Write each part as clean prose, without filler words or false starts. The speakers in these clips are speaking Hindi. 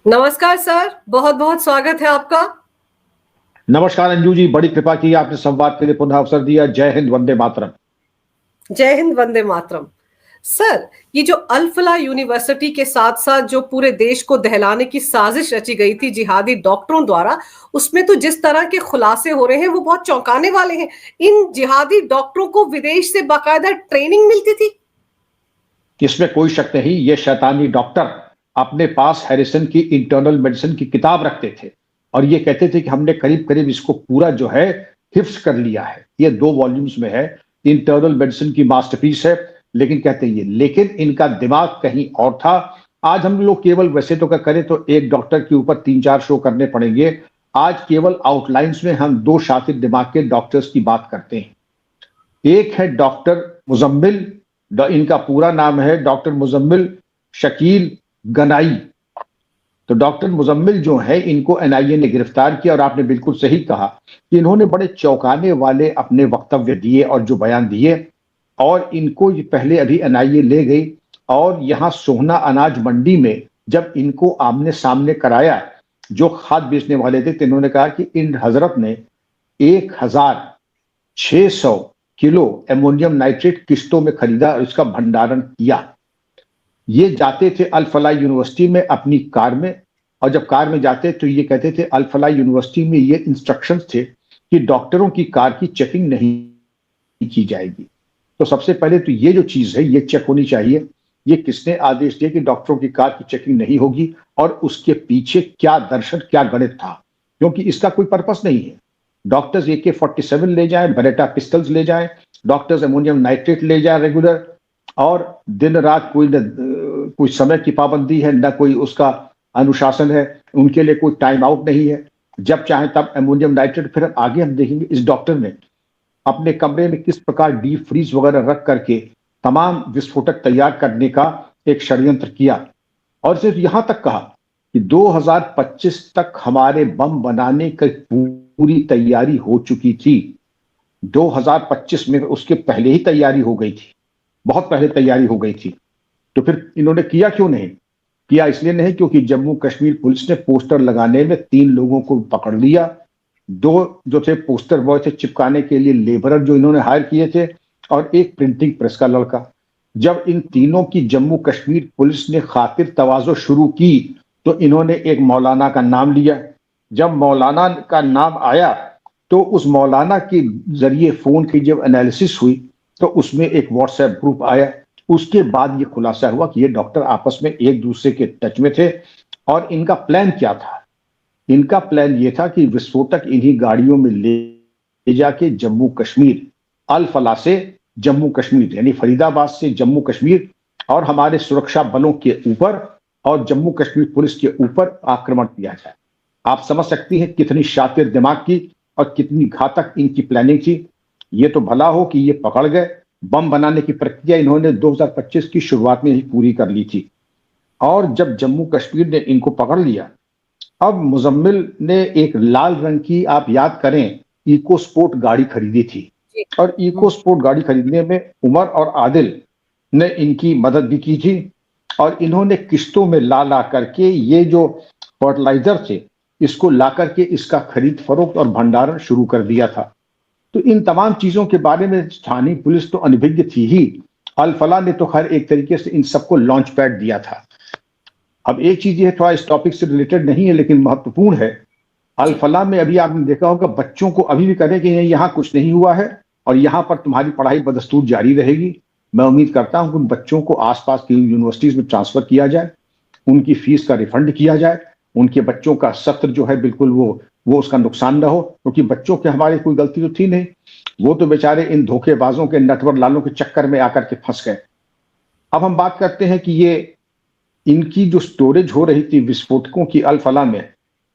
नमस्कार सर, बहुत बहुत स्वागत है आपका। नमस्कार अंजू जी, बड़ी कृपा की आपने संवाद के लिए पुनः अवसर दिया। जय हिंद, वंदे मातरम। जय हिंद, वंदे मातरम। सर, ये जो अल फलाह यूनिवर्सिटी के साथ साथ जो पूरे देश को दहलाने की साजिश रची गई थी जिहादी डॉक्टरों द्वारा, उसमें तो जिस तरह के खुलासे हो रहे हैं वो बहुत चौंकाने वाले हैं। इन जिहादी डॉक्टरों को विदेश से बाकायदा ट्रेनिंग मिलती थी। इसमें कोई शक नहीं, ये शैतानी डॉक्टर अपने पास हैरिसन की इंटरनल मेडिसिन की किताब रखते थे और ये कहते थे कि हमने करीब करीब इसको पूरा जो है हिफ्ज कर लिया है। ये 2 वॉल्यूम्स में है, इंटरनल मेडिसिन की मास्टरपीस है। लेकिन कहते हैं ये, लेकिन इनका दिमाग कहीं और था। आज हम लोग केवल वैसे तो क्या करें तो एक डॉक्टर के ऊपर 3-4 शो करने पड़ेंगे। आज केवल आउटलाइंस में हम 2 शातिर दिमाग के डॉक्टर्स की बात करते हैं। एक है डॉक्टर मुजम्मिल, इनका पूरा नाम है डॉक्टर मुजम्मिल शकील गनाई। तो डॉक्टर मुजम्मिल जो है, इनको एनआईए ने गिरफ्तार किया और आपने बिल्कुल सही कहा कि इन्होंने बड़े चौंकाने वाले अपने वक्तव्य दिए और जो बयान दिए। और इनको ये पहले अभी एनआईए ले गई और यहाँ सोहना अनाज मंडी में जब इनको आमने सामने कराया जो खाद बेचने वाले थे, तो इन्होंने कहा कि इन हजरत ने 1600 किलो एमोनियम नाइट्रेट किस्तों में खरीदा और इसका भंडारण किया। ये जाते थे अल फलाह यूनिवर्सिटी में अपनी कार में, और जब कार में जाते तो ये कहते थे अल फलाह यूनिवर्सिटी में ये इंस्ट्रक्शंस थे कि डॉक्टरों की कार की चेकिंग नहीं की जाएगी। तो सबसे पहले तो ये जो चीज है ये चेक होनी चाहिए। ये किसने आदेश दिया कि डॉक्टरों की कार की चेकिंग नहीं होगी, और उसके पीछे क्या दर्शन, क्या गणित था? क्योंकि इसका कोई पर्पस नहीं है। डॉक्टर्स AK-47 ले जाएं, बरेटा पिस्टल्स ले जाएं, डॉक्टर्स एमोनियम नाइट्रेट ले जाएं रेगुलर, और दिन रात कोई समय की पाबंदी है न कोई उसका अनुशासन है। उनके लिए कोई टाइम आउट नहीं है, जब चाहे तब एमोनियम नाइट्रेट। फिर आगे हम देखेंगे इस डॉक्टर ने अपने कमरे में किस प्रकार डीप फ्रीज वगैरह रख करके तमाम विस्फोटक तैयार करने का एक षड्यंत्र किया। और सिर्फ यहां तक कहा कि 2025 तक हमारे बम बनाने की पूरी तैयारी हो चुकी थी। 2025 में उसके पहले ही तैयारी हो गई थी, बहुत पहले तैयारी हो गई थी। तो फिर इन्होंने किया क्यों नहीं? किया इसलिए नहीं क्योंकि जम्मू कश्मीर पुलिस ने पोस्टर लगाने में 3 लोगों को पकड़ लिया। 2 जो थे पोस्टर बॉय थे चिपकाने के लिए, लेबरर जो इन्होंने हायर किए थे, और एक प्रिंटिंग प्रेस का लड़का। जब इन तीनों की जम्मू कश्मीर पुलिस ने खातिर तवाज़ो शुरू की तो इन्होंने एक मौलाना का नाम लिया। जब मौलाना का नाम आया तो उस मौलाना के जरिए फोन की जब एनालिसिस हुई तो उसमें एक व्हाट्सएप ग्रुप आया। उसके बाद ये खुलासा हुआ कि ये डॉक्टर आपस में एक दूसरे के टच में थे। और इनका प्लान क्या था? इनका प्लान ये था कि विस्फोटक इन्हीं गाड़ियों में ले जाके जम्मू कश्मीर, अल फलाह से जम्मू कश्मीर यानी फरीदाबाद से जम्मू कश्मीर और हमारे सुरक्षा बलों के ऊपर और जम्मू कश्मीर पुलिस के ऊपर आक्रमण किया जाए। आप समझ सकती हैं कितनी शातिर दिमाग की और कितनी घातक इनकी प्लानिंग थी। ये तो भला हो कि ये पकड़ गए। बम बनाने की प्रक्रिया इन्होंने 2025 की शुरुआत में ही पूरी कर ली थी। और जब जम्मू कश्मीर ने इनको पकड़ लिया, अब मुजम्मिल ने एक लाल रंग की, आप याद करें, इको स्पोर्ट गाड़ी खरीदी थी। और इको स्पोर्ट गाड़ी खरीदने में उमर और आदिल ने इनकी मदद भी की थी। और इन्होंने किस्तों में ला ला करके ये जो फर्टिलाइजर थे इसको ला करके इसका खरीद फरोख्त और भंडारण शुरू कर दिया था। तो इन तमाम चीजों के बारे में स्थानीय पुलिस तो अनभिज्ञ थी ही। अल फलाह ने तो खैर एक तरीके से इन सबको लॉन्च पैड दिया था। अब एक चीज ये थोड़ा इस टॉपिक से रिलेटेड नहीं है लेकिन महत्वपूर्ण है। अल फलाह में अभी आपने देखा होगा बच्चों को अभी भी करें कि यहाँ कुछ नहीं हुआ है और यहाँ पर तुम्हारी पढ़ाई बदस्तूर जारी रहेगी। मैं उम्मीद करता हूं कि उन बच्चों को आसपास की यूनिवर्सिटीज में ट्रांसफर किया जाए, उनकी फीस का रिफंड किया जाए, उनके बच्चों का सत्र जो है बिल्कुल वो उसका नुकसान न हो, क्योंकि बच्चों के हमारी कोई गलती तो थी नहीं। वो तो बेचारे इन धोखेबाजों के नटवर लालों के चक्कर में आकर के फंस गए। अब हम बात करते हैं कि ये इनकी जो स्टोरेज हो रही थी विस्फोटकों की अल फलाह में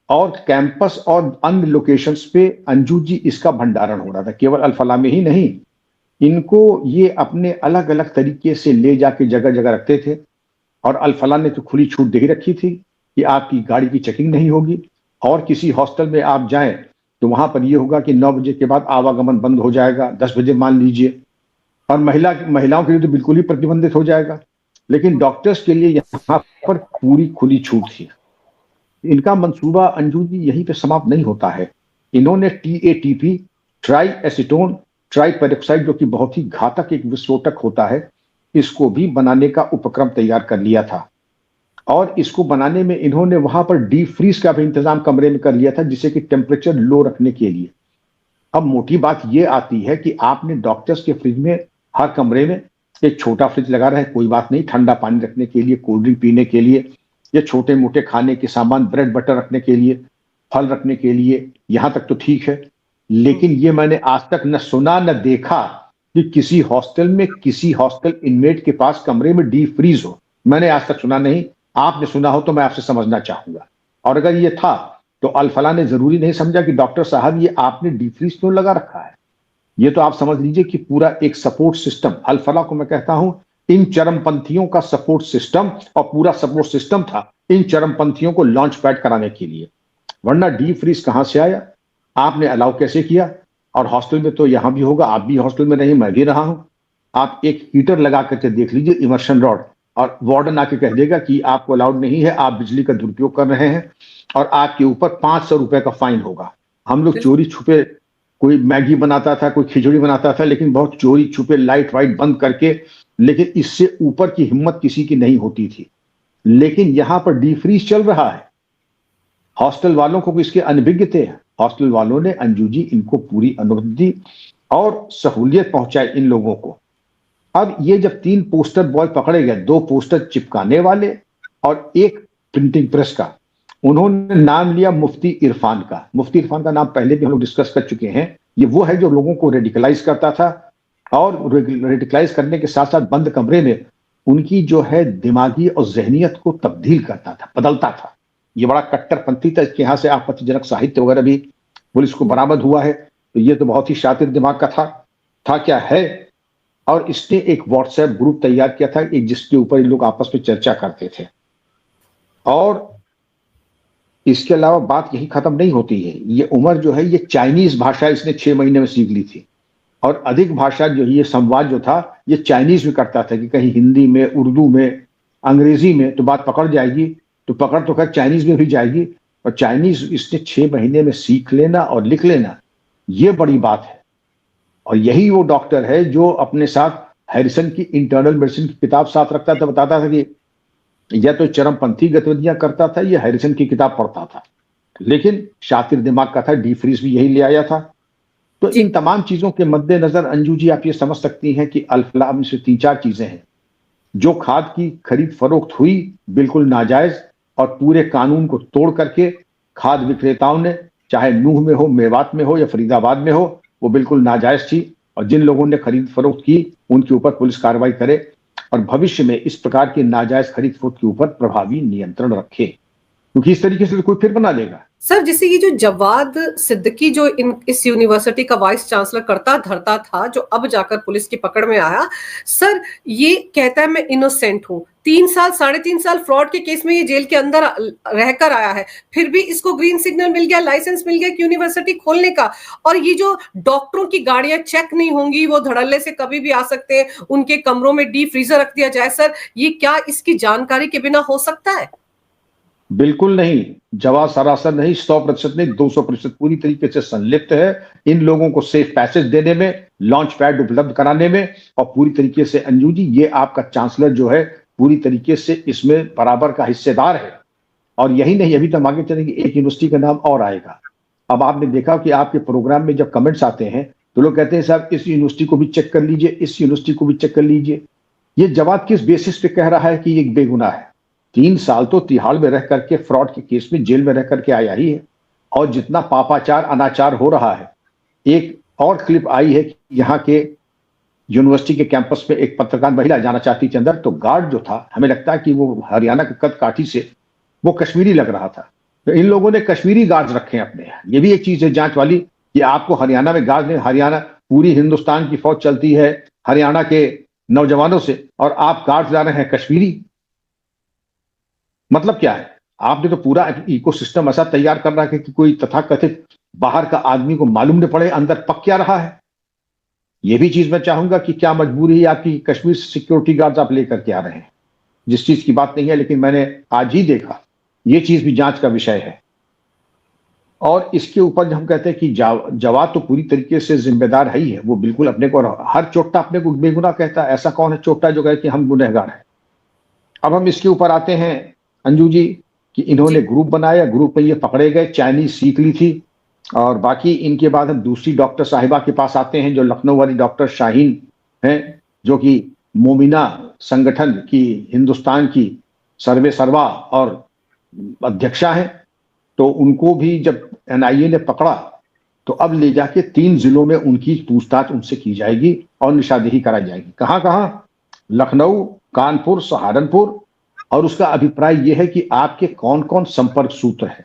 और कैंपस और अन्य लोकेशंस पे, अंजू जी, इसका भंडारण हो रहा था। केवल अल फलाह में ही नहीं, इनको ये अपने अलग अलग तरीके से ले जाके जगह जगह रखते थे। और अल फलाह ने तो खुली छूट दे ही रखी थी कि आपकी गाड़ी की चेकिंग नहीं होगी, और किसी हॉस्टल में आप जाएं तो वहां पर यह होगा कि 9 बजे के बाद आवागमन बंद हो जाएगा, 10 बजे मान लीजिए। और महिलाओं के लिए तो बिल्कुल ही प्रतिबंधित हो जाएगा। लेकिन डॉक्टर्स के लिए यहाँ पर पूरी खुली छूट थी। इनका मंसूबा अंजू जी यहीं पे समाप्त नहीं होता है। इन्होंने TATP, try acetone try peroxide, जो कि बहुत ही घातक एक विस्फोटक होता है, इसको भी बनाने का उपक्रम तैयार कर लिया था। और इसको बनाने में इन्होंने वहां पर डीप फ्रीज का भी इंतजाम कमरे में कर लिया था, जिससे कि टेम्परेचर लो रखने के लिए। अब मोटी बात यह आती है कि आपने डॉक्टर्स के फ्रिज में, हर कमरे में एक छोटा फ्रिज लगा रहे, कोई बात नहीं, ठंडा पानी रखने के लिए, कोल्ड ड्रिंक पीने के लिए, या छोटे मोटे खाने के सामान, ब्रेड बटर रखने के लिए, फल रखने के लिए, यहां तक तो ठीक है। लेकिन ये मैंने आज तक न सुना न देखा कि किसी हॉस्टल में किसी हॉस्टल इनमेट के पास कमरे में डीप फ्रीज हो। मैंने आज तक सुना नहीं। आपने सुना हो तो मैं आपसे समझना चाहूंगा। और अगर ये था तो अल्फला ने जरूरी नहीं समझा कि डॉक्टर साहब ये आपने डीप फ्रीज क्यों लगा रखा है। ये तो आप समझ लीजिए कि पूरा एक सपोर्ट सिस्टम, अल्फला को मैं कहता हूं इन चरमपंथियों का सपोर्ट सिस्टम, और पूरा सपोर्ट सिस्टम था इन चरमपंथियों को लॉन्च पैड कराने के लिए। वरना डीप फ्रीज कहां से आया, आपने अलाउ कैसे किया। और हॉस्टल में तो यहां भी होगा, आप भी हॉस्टल में नहीं, मैं भी रहा हूं। आप एक हीटर लगा करके देख लीजिए, इमर्शन रॉड, और वार्डन आके कह देगा कि आपको अलाउड नहीं है, आप बिजली का दुरुपयोग कर रहे हैं, और आपके ऊपर 500 रुपए का फाइन होगा। हम लोग चोरी छुपे, कोई मैगी बनाता था, कोई खिचड़ी बनाता था, लेकिन बहुत चोरी छुपे लाइट वाइट बंद करके, लेकिन इससे ऊपर की हिम्मत किसी की नहीं होती थी। लेकिन यहां पर डीप फ्रीज चल रहा है। हॉस्टल वालों को इसके अनभिज्ञ थे। हॉस्टल वालों ने अंजू जी इनको पूरी अनुमति दी और सहूलियत पहुंचाई इन लोगों को। अब ये जब 3 पोस्टर बॉय पकड़े गए, 2 पोस्टर चिपकाने वाले और एक प्रिंटिंग प्रेस का, उन्होंने नाम लिया मुफ्ती इरफान का। मुफ्ती इरफान का नाम पहले भी हम लोग डिस्कस कर चुके हैं। ये वो है जो लोगों को रेडिकलाइज करता था, और रेडिकलाइज करने के साथ साथ बंद कमरे में उनकी जो है दिमागी और जहनियत को तब्दील करता था, बदलता था। ये बड़ा कट्टरपंथी था। इसके यहां से आपत्तिजनक साहित्य वगैरह भी पुलिस को बरामद हुआ है। तो ये तो बहुत ही शातिर दिमाग का था क्या है। और इसने एक व्हाट्सएप ग्रुप तैयार किया था, जिसके ऊपर ये लोग आपस में चर्चा करते थे। और इसके अलावा बात यही खत्म नहीं होती है। ये उमर जो है, ये चाइनीज भाषा इसने 6 महीने में सीख ली थी, और अधिक भाषा जो ये संवाद जो था ये चाइनीज में करता था, कि कहीं हिंदी में, उर्दू में, अंग्रेजी में तो बात पकड़ जाएगी, तो पकड़ तो खैर चाइनीज में भी जाएगी। और चाइनीज इसने 6 महीने में सीख लेना और लिख लेना, ये बड़ी बात है। और यही वो डॉक्टर है जो अपने साथ हैरिसन की इंटरनल मेडिसिन की किताब साथ रखता था, बताता था कि या तो चरमपंथी गतिविधियां करता था या हैरिसन की किताब पढ़ता था, लेकिन शातिर दिमाग का था। डी फ्रीज भी यही ले आया था। तो इन तमाम चीजों के मद्देनजर अंजू जी आप ये समझ सकती हैं कि अल्फला में से 3-4 चीजें हैं। जो खाद की खरीद फरोख्त हुई बिल्कुल नाजायज और पूरे कानून को तोड़ करके खाद विक्रेताओं ने, चाहे नूह में हो, मेवात में हो या फरीदाबाद में हो, वो बिल्कुल नाजायज थी। और जिन लोगों ने खरीद फरोख्त की उनके ऊपर पुलिस कार्रवाई करे और भविष्य में इस प्रकार की नाजायज खरीद फरोख्त के ऊपर प्रभावी नियंत्रण रखे, क्योंकि इस तरीके से तो कोई फिर बना देगा। सर, जैसे ये जो जवाद सिद्दीकी जो इस यूनिवर्सिटी का वाइस चांसलर करता धरता था, जो अब जाकर पुलिस की पकड़ में आया, सर ये कहता है मैं इनोसेंट हूं। 3 साल 3.5 साल फ्रॉड के केस में ये जेल के अंदर रहकर आया है, फिर भी इसको ग्रीन सिग्नल मिल गया, लाइसेंस मिल गया यूनिवर्सिटी खोलने का। और ये जो डॉक्टरों की गाड़ियां चेक नहीं होंगी, वो धड़ल्ले से कभी भी आ सकते हैं, उनके कमरों में डीप फ्रीजर रख दिया जाए, सर ये क्या इसकी जानकारी के बिना हो सकता है? बिल्कुल नहीं। जवाब सरासर नहीं, 100% नहीं, 200% पूरी तरीके से संलिप्त है इन लोगों को सेफ पैसेज देने में, लॉन्च पैड उपलब्ध कराने में। और पूरी तरीके से अंजू जी ये आपका चांसलर जो है पूरी तरीके से इसमें बराबर का हिस्सेदार है। और यही नहीं, अभी तक आगे चलेंगे, एक यूनिवर्सिटी का नाम और आएगा। अब आपने देखा कि आपके प्रोग्राम में जब कमेंट्स आते हैं तो लोग कहते हैं साहब इस यूनिवर्सिटी को भी चेक कर लीजिए, इस यूनिवर्सिटी को भी चेक कर लीजिए। ये जवाब किस बेसिस पे कह रहा है कि ये बेगुनाह है? 3 साल तो तिहाड़ में रह करके फ्रॉड के केस में जेल में रह करके आया ही है। और जितना पापाचार अनाचार हो रहा है, एक और क्लिप आई है कि यहाँ के यूनिवर्सिटी के कैंपस में एक पत्रकार महिला जाना चाहती थी अंदर, तो गार्ड जो था, हमें लगता है कि वो हरियाणा के कद काठी से वो कश्मीरी लग रहा था। तो इन लोगों ने कश्मीरी गार्ड्स रखे हैं अपने। ये भी एक चीज है जांच वाली कि आपको हरियाणा में गार्ड नहीं, हरियाणा पूरी हिंदुस्तान की फौज चलती है हरियाणा के नौजवानों से, और आप गार्ड ला रहे हैं कश्मीरी। मतलब क्या है? आपने तो पूरा इकोसिस्टम ऐसा तैयार कर रहा है कि कोई तथाकथित बाहर का आदमी को मालूम नहीं पड़े अंदर पक क्या रहा है। यह भी चीज मैं चाहूंगा कि क्या मजबूरी है आपकी, कश्मीर से सिक्योरिटी गार्ड्स आप लेकर के आ रहे हैं, जिस चीज की बात नहीं है। लेकिन मैंने आज ही देखा ये चीज भी जांच का विषय है। और इसके ऊपर हम कहते हैं कि जवाब तो पूरी तरीके से जिम्मेदार है ही है, वो बिल्कुल अपने को, हर चोट्टा अपने को बेगुनाह कहता है। ऐसा कौन है चोट्टा जो कहे कि हम गुनहगार हैं। अब हम इसके ऊपर आते हैं अंजू जी कि इन्होंने जी ग्रुप बनाया, ग्रुप में ये पकड़े गए, चाइनीज सीख ली थी। और बाकी इनके बाद हम दूसरी डॉक्टर साहिबा के पास आते हैं, जो लखनऊ वाली डॉक्टर शाहीन हैं, जो कि मोमिना संगठन की हिंदुस्तान की सर्वे सर्वा और अध्यक्षा हैं। तो उनको भी जब एनआईए ने पकड़ा तो अब ले जाके 3 जिलों में उनकी पूछताछ उनसे की जाएगी और निशानदेही कराई जाएगी। कहां कहां? लखनऊ, कानपुर, सहारनपुर। और उसका अभिप्राय यह है कि आपके कौन कौन संपर्क सूत्र हैं,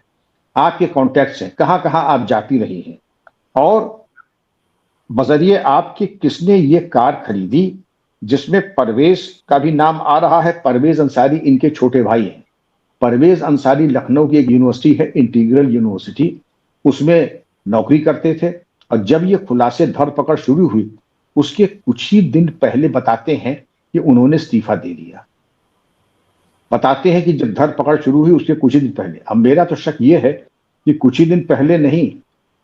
आपके कॉन्टैक्ट्स हैं, कहां कहां आप जाती रही हैं, और बजरिए आपके किसने ये कार खरीदी, जिसमें परवेज का भी नाम आ रहा है। परवेज अंसारी इनके छोटे भाई हैं। परवेज अंसारी लखनऊ की एक यूनिवर्सिटी है, इंटीग्रल यूनिवर्सिटी, उसमें नौकरी करते थे। और जब ये खुलासे धरपकड़ शुरू हुई, उसके कुछ ही दिन पहले बताते हैं कि उन्होंने इस्तीफा दे दिया। बताते हैं कि जब धरपकड़ शुरू हुई उसके कुछ ही दिन पहले। अब मेरा तो शक ये है कि कुछ ही दिन पहले नहीं,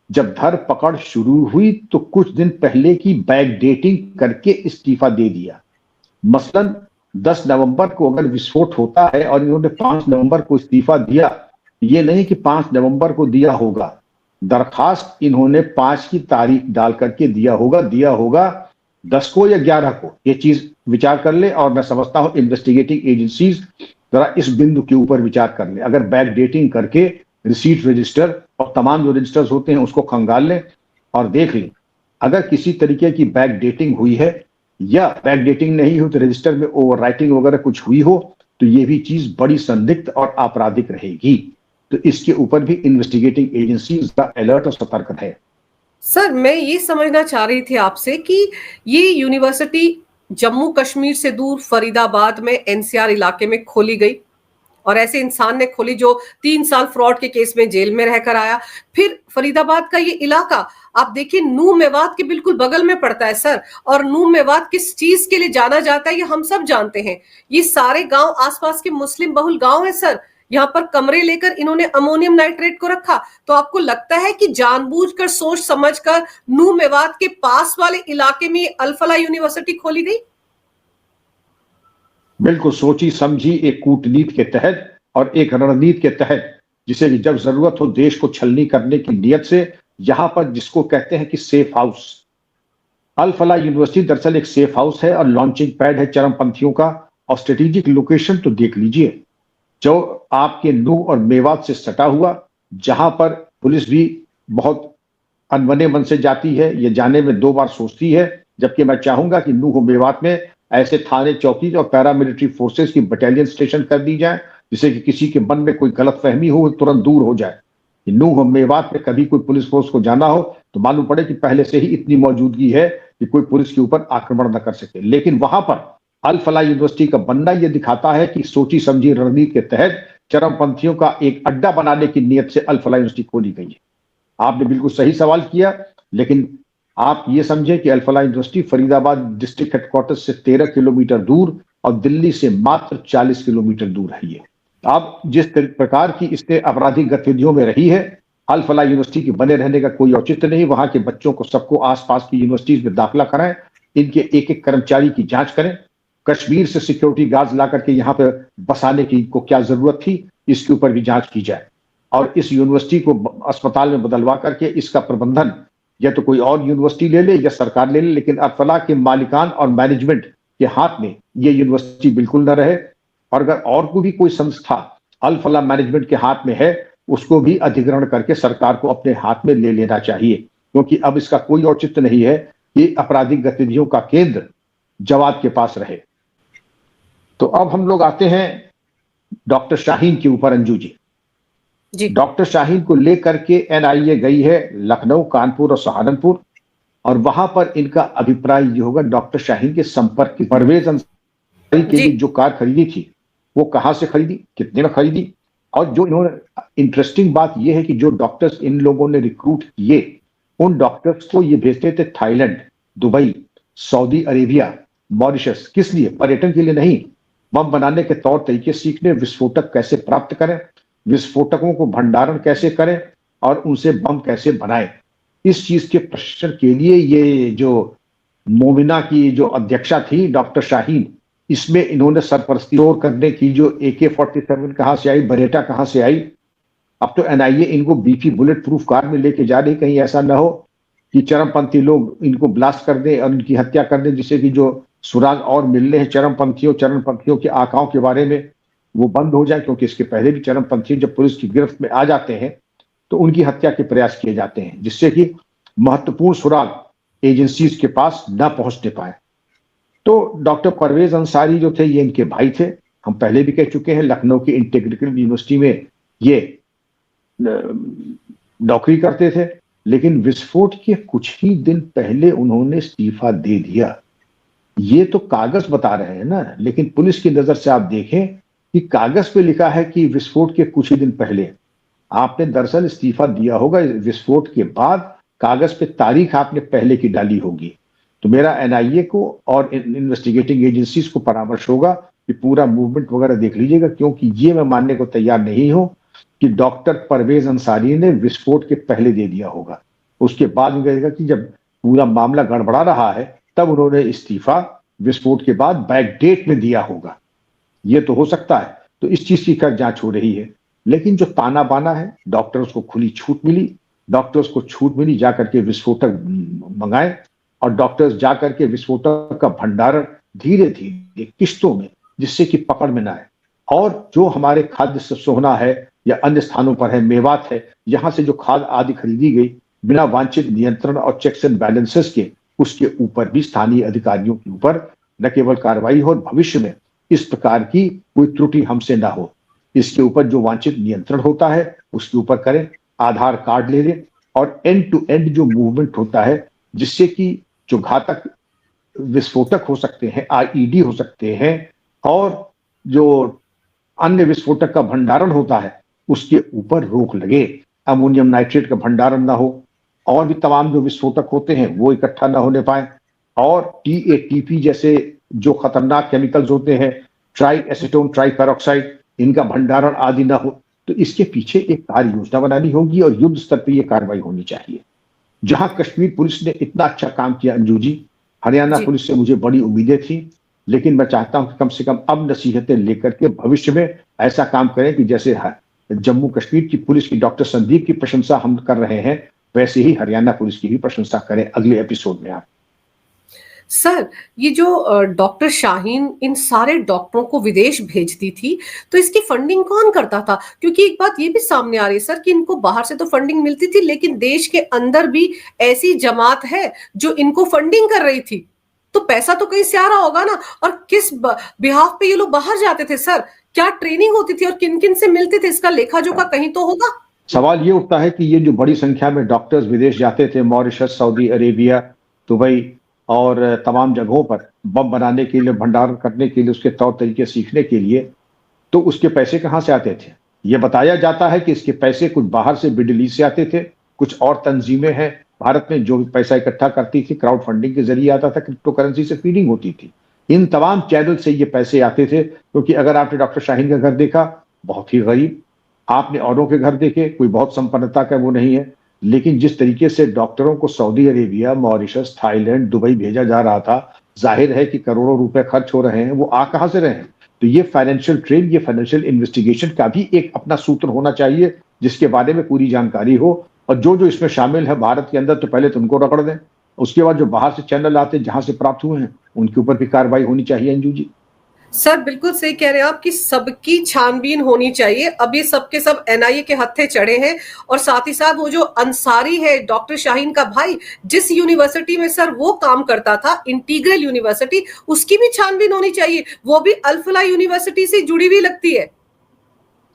जब धरपकड़ शुरू हुई तो कुछ दिन पहले की बैक डेटिंग करके इस्तीफा दे दिया। मसलन 10 नवंबर को अगर विस्फोट होता है और इन्होंने 5 नवंबर को इस्तीफा दिया, ये नहीं कि 5 नवंबर को दिया होगा, दरखास्त इन्होंने 5 की तारीख डाल करके दिया होगा 10 को या 11 को। ये चीज विचार कर ले। और मैं समझता हूं इन्वेस्टिगेटिंग एजेंसीज जरा इस बिंदु के ऊपर विचार कर ले। अगर बैक डेटिंग करके रिसीट रजिस्टर और तमाम जो रजिस्टर्स होते हैं उसको खंगाल लें और देख लें, अगर किसी तरीके की बैक डेटिंग हुई है या बैक डेटिंग नहीं हुई तो रजिस्टर में ओवर राइटिंग वगैरह कुछ हुई हो, तो ये भी चीज बड़ी संदिग्ध और आपराधिक रहेगी। तो इसके ऊपर भी इन्वेस्टिगेटिंग एजेंसी अलर्ट और सतर्क है। सर, मैं ये समझना चाह रही थी आपसे कि ये यूनिवर्सिटी जम्मू कश्मीर से दूर फरीदाबाद में एनसीआर इलाके में खोली गई और ऐसे इंसान ने खोली जो 3 साल फ्रॉड के केस में जेल में रहकर आया। फिर फरीदाबाद का ये इलाका आप देखिए नूह मेवात के बिल्कुल बगल में पड़ता है सर। और नूह मेवात किस चीज के लिए जाना जाता है ये हम सब जानते हैं। ये सारे गांव आसपास के मुस्लिम बहुल गांव है सर। यहाँ पर कमरे लेकर इन्होंने अमोनियम नाइट्रेट को रखा। तो आपको लगता है कि जानबूझकर सोच समझकर नूह मेवात के पास वाले इलाके में अल फलाह यूनिवर्सिटी खोली गई? बिल्कुल सोची समझी एक कूटनीति के तहत और एक रणनीति के तहत, जिसे कि जब जरूरत हो देश को छलनी करने की नीयत से, यहां पर जिसको कहते हैं कि सेफ हाउस। अल फलाह यूनिवर्सिटी दरअसल एक सेफ हाउस है और लॉन्चिंग पैड है चरमपंथियों का। और स्ट्रेटेजिक लोकेशन तो देख लीजिए, जो आपके नूह और मेवात से सटा हुआ, जहां पर पुलिस भी बहुत अनबने मन से जाती है, ये जाने में 2 बार सोचती है। जबकि मैं चाहूंगा कि नूह और मेवात में ऐसे थाने, चौकी और पैरामिलिट्री फोर्सेस की बटालियन स्टेशन कर दी जाए, जिससे कि किसी के मन में कोई गलतफहमी हो तुरंत दूर हो जाए। नूह और मेवात में कभी कोई पुलिस फोर्स को जाना हो तो मालूम पड़े कि पहले से ही इतनी मौजूदगी है कि कोई पुलिस के ऊपर आक्रमण न कर सके। लेकिन वहां पर अल फलाह यूनिवर्सिटी का बनना यह दिखाता है कि सोची समझी रणनीति के तहत चरमपंथियों का एक अड्डा बनाने की नीयत से अल फलाह यूनिवर्सिटी खोली गई है। आपने बिल्कुल सही सवाल किया, लेकिन आप ये समझे कि अल फलाह यूनिवर्सिटी फरीदाबाद डिस्ट्रिक्ट हेडक्वार्टर से 13 किलोमीटर दूर और दिल्ली से मात्र 40 किलोमीटर दूर है। ये अब जिस प्रकार की इसने आपराधिक गतिविधियों में रही है, अल फलाह यूनिवर्सिटी के बने रहने का कोई औचित्य नहीं। वहां के बच्चों को सबको आसपास की यूनिवर्सिटीज में दाखिला कराएं, इनके एक एक कर्मचारी की जांच करें। कश्मीर से सिक्योरिटी गार्ड्स ला करके यहाँ पे बसाने की को क्या जरूरत थी, इसके ऊपर भी जांच की जाए। और इस यूनिवर्सिटी को अस्पताल में बदलवा करके इसका प्रबंधन या तो कोई और यूनिवर्सिटी ले ले या सरकार ले ले, लेकिन अल फलाह के मालिकान और मैनेजमेंट के हाथ में ये यूनिवर्सिटी बिल्कुल न रहे। और अगर और को भी कोई संस्था अल फलाह मैनेजमेंट के हाथ में है, उसको भी अधिग्रहण करके सरकार को अपने हाथ में ले लेना चाहिए, क्योंकि अब इसका कोई औचित्य नहीं है कि आपराधिक गतिविधियों का केंद्र जवाद के पास रहे। तो अब हम लोग आते हैं डॉक्टर शाहीन के ऊपर अंजू जी। डॉक्टर शाहीन को लेकर के एनआईए गई है लखनऊ, कानपुर और सहारनपुर, और वहां पर इनका अभिप्राय ये होगा डॉक्टर शाहीन के संपर्क की। परवेज अंसारी के लिए जो कार खरीदी थी वो कहां से खरीदी, कितने में खरीदी, और जो इन्होंने इंटरेस्टिंग बात यह है कि जो डॉक्टर्स इन लोगों ने रिक्रूट किए, उन डॉक्टर्स को ये भेजते थे Thailand, Dubai, Saudi Arabia, Mauritius. किस लिए? पर्यटन के लिए नहीं, बम बनाने के तौर तरीके सीखने, विस्फोटक कैसे प्राप्त करें, विस्फोटकों को भंडारण कैसे करें और उनसे बम कैसे बनाएं। इस चीज के प्रशिक्षण के लिए ये जो मोमिना की जो अध्यक्षा थी डॉक्टर शाहीन, इसमें इन्होंने सरपरस्ती और करने की जो AK-47 कहां से आई, बरेटा कहां से आई। अब तो NIA इनको BP बुलेट प्रूफ कार में लेके जा रही, कहीं ऐसा ना हो कि चरमपंथी लोग इनको ब्लास्ट कर दें और इनकी हत्या कर दें, जिससे कि जो सुराग और मिलने हैं चरमपंथियों के आकाओं के बारे में वो बंद हो जाए। क्योंकि इसके पहले भी चरमपंथी जब पुलिस की गिरफ्त में आ जाते हैं तो उनकी हत्या के प्रयास किए जाते हैं, जिससे कि महत्वपूर्ण सुराग एजेंसीज के पास ना पहुंचने पाए। तो डॉक्टर परवेज अंसारी जो थे ये इनके भाई थे। हम पहले भी कह चुके हैं, लखनऊ की इंटीग्रेटेड यूनिवर्सिटी में ये नौकरी करते थे, लेकिन विस्फोट के कुछ ही दिन पहले उन्होंने इस्तीफा दे दिया। ये तो कागज बता रहे हैं ना, लेकिन पुलिस की नजर से आप देखें कि कागज पे लिखा है कि विस्फोट के कुछ ही दिन पहले। आपने दरअसल इस्तीफा दिया होगा विस्फोट के बाद, कागज पे तारीख आपने पहले की डाली होगी। तो मेरा NIA को और इन्वेस्टिगेटिंग एजेंसीज को परामर्श होगा कि पूरा मूवमेंट वगैरह देख लीजिएगा, क्योंकि ये मैं मानने को तैयार नहीं हूं कि डॉक्टर परवेज अंसारी ने विस्फोट के पहले दे दिया होगा। उसके बाद में कहेगा कि जब पूरा मामला गड़बड़ा रहा है तब उन्होंने इस्तीफा विस्फोट के बाद बैक डेट में दिया होगा। ये तो हो सकता है। तो इस चीज की कर जांच हो रही है। लेकिन जो ताना बाना है, डॉक्टर्स को खुली छूट मिली, डॉक्टर्स को छूट मिली जाकर के विस्फोटक मंगाए और डॉक्टर्स जाकर के विस्फोटक का भंडारण धीरे धीरे किस्तों में, जिससे कि पकड़ में ना आए। और जो हमारे खाद्य सोहना है या अन्य स्थानों पर है, मेवात है, यहां से जो खाद आदि खरीदी गई बिना वांछित नियंत्रण और चेक्स एंड बैलेंसेस के, उसके ऊपर भी स्थानीय अधिकारियों के ऊपर न केवल कार्रवाई हो और भविष्य में इस प्रकार की कोई त्रुटि हमसे ना हो। इसके ऊपर जो वांछित नियंत्रण होता है उसके ऊपर करें, आधार कार्ड ले लें और एंड टू एंड जो मूवमेंट होता है, जिससे कि जो घातक विस्फोटक हो सकते हैं, IED हो सकते हैं और जो अन्य विस्फोटक का भंडारण होता है, उसके ऊपर रोक लगे। अमोनियम नाइट्रेट का भंडारण ना हो और भी तमाम जो विस्फोटक होते हैं वो इकट्ठा ना होने पाए, और TATP जैसे जो खतरनाक केमिकल्स होते हैं, ट्राई एसीटोन ट्राई पेरोक्साइड, इनका भंडारण आदि ना हो। तो इसके पीछे एक कार्य योजना बनानी होगी और युद्ध स्तर पर यह कार्रवाई होनी चाहिए। जहां कश्मीर पुलिस ने इतना अच्छा काम किया अंजू जी, हरियाणा पुलिस से मुझे बड़ी उम्मीदें थी, लेकिन मैं चाहता हूं कि कम से कम अब नसीहतें लेकर के भविष्य में ऐसा काम करें कि जैसे जम्मू कश्मीर की पुलिस की डॉक्टर संदीप की प्रशंसा हम कर रहे हैं, वैसे ही हरियाणा पुलिस की भी प्रशंसा करें अगले एपिसोड में आप। सर, ये जो डॉक्टर शाहीन इन सारे डॉक्टरों को विदेश भेजती थी, तो इसकी फंडिंग कौन करता था? क्योंकि एक बात ये भी सामने आ रही है सर कि इनको बाहर से तो फंडिंग मिलती थी, लेकिन देश के अंदर भी ऐसी जमात है जो इनको फंडिंग कर रही थी। तो पैसा तो कहीं से आ रहा होगा ना, और किस बिहाफ पे ये लोग बाहर जाते थे सर? क्या ट्रेनिंग होती थी और किन किन से मिलते थे? इसका लेखा जोखा कहीं तो होगा। सवाल ये उठता है कि ये जो बड़ी संख्या में डॉक्टर्स विदेश जाते थे, मॉरिशस, सऊदी अरेबिया, दुबई और तमाम जगहों पर बम बनाने के लिए, भंडारण करने के लिए, उसके तौर तरीके सीखने के लिए, तो उसके पैसे कहां से आते थे? ये बताया जाता है कि इसके पैसे कुछ बाहर से मिडिल ईस्ट से आते थे, कुछ और तंजीमें हैं भारत में जो पैसा इकट्ठा करती थी, क्राउड फंडिंग के जरिए आता था, क्रिप्टो करेंसी से फीडिंग होती थी। इन तमाम चैनल से ये पैसे आते थे। क्योंकि अगर आपने डॉक्टर शाहीन का घर देखा, बहुत ही गरीब, आपने औरों के घर देखे, कोई बहुत संपन्नता का वो नहीं है, लेकिन जिस तरीके से डॉक्टरों को Saudi Arabia, Mauritius, Thailand, Dubai भेजा जा रहा था, जाहिर है कि करोड़ों रुपए खर्च हो रहे हैं। वो आ कहां से रहे हैं? तो ये फाइनेंशियल ट्रेड, ये फाइनेंशियल इन्वेस्टिगेशन का भी एक अपना सूत्र होना चाहिए, जिसके बारे में पूरी जानकारी हो। और जो जो इसमें शामिल है भारत के अंदर, तो पहले तो उनको रगड़ दें, उसके बाद जो बाहर से चैनल आते हैं, जहां से प्राप्त हुए हैं, उनके ऊपर भी कार्रवाई होनी चाहिए। अंजू जी, सर बिल्कुल सही कह रहे हैं आप कि सबकी छानबीन होनी चाहिए। अब ये सब के सब NIA के हत्थे चढ़े हैं, और साथ ही साथ वो जो अंसारी है, डॉक्टर शाहीन का भाई, जिस यूनिवर्सिटी में सर वो काम करता था, इंटीग्रल यूनिवर्सिटी, उसकी भी छानबीन होनी चाहिए। वो भी अल फलाह यूनिवर्सिटी से जुड़ी हुई लगती है।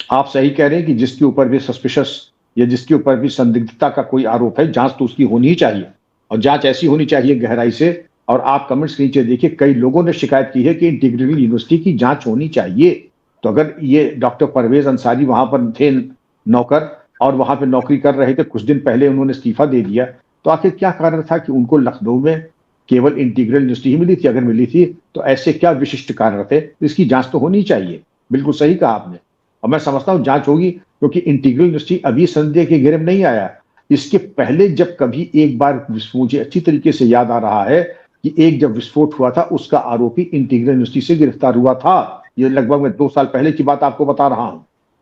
आप सही कह रहे हैं कि जिसके ऊपर भी सस्पिशस या जिसके ऊपर भी संदिग्धता का कोई आरोप है, जांच तो उसकी होनी ही चाहिए, और जांच ऐसी होनी चाहिए गहराई से। और आप कमेंट्स के नीचे देखिए, कई लोगों ने शिकायत की है कि इंटीग्रल यूनिवर्सिटी की जांच होनी चाहिए। तो अगर ये डॉक्टर परवेज अंसारी वहां पर थे नौकर और वहां पर नौकरी कर रहे थे, कुछ दिन पहले उन्होंने इस्तीफा दे दिया, तो आखिर क्या कारण था कि उनको लखनऊ में केवल इंटीग्रल यूनिवर्सिटी ही मिली थी? अगर मिली थी तो ऐसे क्या विशिष्ट कारण थे? इसकी जांच तो होनी चाहिए। बिल्कुल सही कहा आपने। और मैं समझता हूं जांच होगी, क्योंकि इंटीग्रल यूनिवर्सिटी अभी संदेह के घेरे में नहीं आया। इसके पहले जब कभी एक बार मुझे अच्छी तरीके से याद आ रहा है कि एक जब विस्फोट हुआ था, उसका आरोपी इंटीग्रल यूनिवर्सिटी से गिरफ्तार हुआ था। ये लगभग मैं 2 साल पहले की बात आपको बता रहा हूं।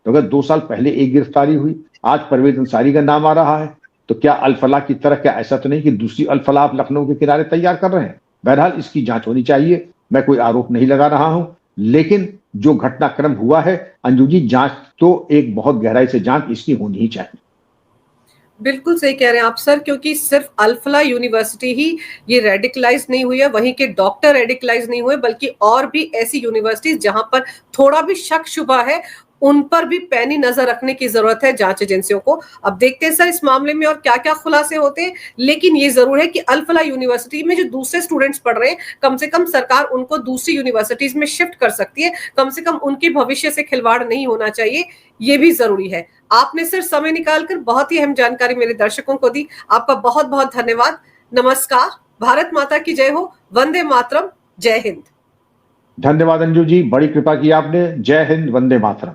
तो अगर 2 साल पहले एक गिरफ्तारी हुई, आज परवेज अंसारी का नाम आ रहा है, तो क्या अल-फलाह की तरह, क्या ऐसा तो नहीं कि दूसरी अल-फलाह आप लखनऊ के किनारे तैयार कर रहे हैं? बहरहाल इसकी जांच होनी चाहिए। मैं कोई आरोप नहीं लगा रहा हूं, लेकिन जो घटनाक्रम हुआ है अंजू जी, जांच तो एक बहुत गहराई से जांच इसकी होनी ही चाहिए। बिल्कुल सही कह रहे हैं आप सर, क्योंकि सिर्फ अल-फलाह यूनिवर्सिटी ही ये रेडिकलाइज नहीं हुई है, वहीं के डॉक्टर रेडिकलाइज नहीं हुए, बल्कि और भी ऐसी यूनिवर्सिटीज जहां पर थोड़ा भी शक शुबा है, उन पर भी पैनी नजर रखने की जरूरत है जांच एजेंसियों को। अब देखते हैं सर इस मामले में और क्या क्या खुलासे होते हैं, लेकिन ये जरूर है कि अल-फलाह यूनिवर्सिटी में जो दूसरे स्टूडेंट्स पढ़ रहे हैं, कम से कम सरकार उनको दूसरी यूनिवर्सिटीज में शिफ्ट कर सकती है, कम से कम उनके भविष्य से खिलवाड़ नहीं होना चाहिए, ये भी जरूरी है। आपने सर समय निकालकर बहुत ही अहम जानकारी मेरे दर्शकों को दी, आपका बहुत बहुत धन्यवाद। नमस्कार, भारत माता की जय हो, वंदे मातरम, जय हिंद। धन्यवाद अंजू जी, बड़ी कृपा की आपने। जय हिंद, वंदे मातरम।